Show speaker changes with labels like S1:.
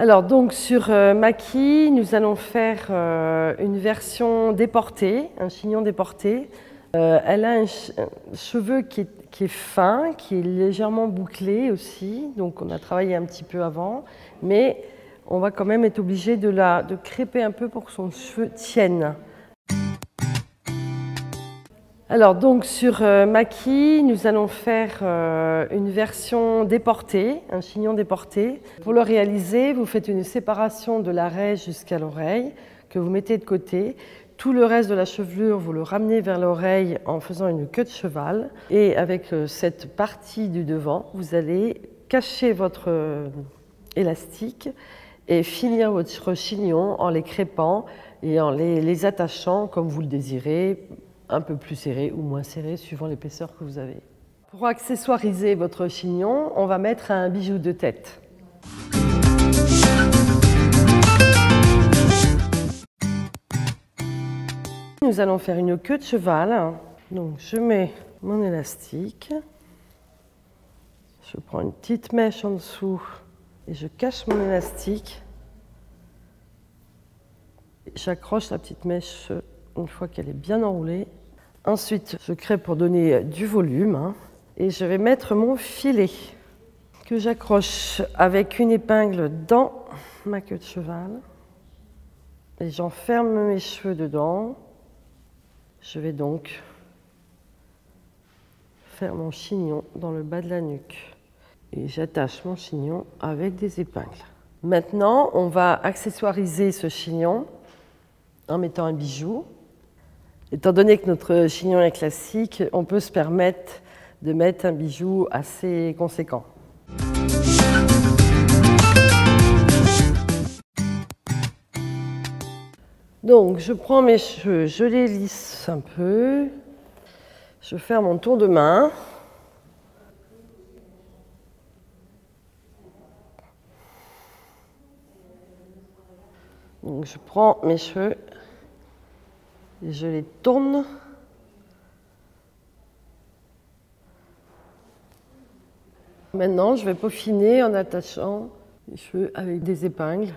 S1: Alors donc sur Maki, nous allons faire une version déportée, un chignon déporté. Elle a un cheveu qui est fin, qui est légèrement bouclé aussi, donc on a travaillé un petit peu avant, mais on va quand même être obligé de crêper un peu pour que son cheveu tienne. Alors donc sur Maki, nous allons faire une version déportée, un chignon déporté. Pour le réaliser, vous faites une séparation de la raie jusqu'à l'oreille que vous mettez de côté. Tout le reste de la chevelure, vous le ramenez vers l'oreille en faisant une queue de cheval. Et avec cette partie du devant, vous allez cacher votre élastique et finir votre chignon en les crêpant et en les attachant comme vous le désirez, un peu plus serré ou moins serré, suivant l'épaisseur que vous avez. Pour accessoiriser votre chignon, on va mettre un bijou de tête. Nous allons faire une queue de cheval. Donc je mets mon élastique, je prends une petite mèche en dessous et je cache mon élastique. J'accroche la petite mèche une fois qu'elle est bien enroulée. Ensuite, je crêpe pour donner du volume et je vais mettre mon filet que j'accroche avec une épingle dans ma queue de cheval et j'enferme mes cheveux dedans. Je vais donc faire mon chignon dans le bas de la nuque et j'attache mon chignon avec des épingles. Maintenant, on va accessoiriser ce chignon en mettant un bijou. Étant donné que notre chignon est classique, on peut se permettre de mettre un bijou assez conséquent. Donc, je prends mes cheveux, je les lisse un peu, je fais mon tour de main. Donc, je prends mes cheveux et je les tourne. Maintenant, je vais peaufiner en attachant les cheveux avec des épingles.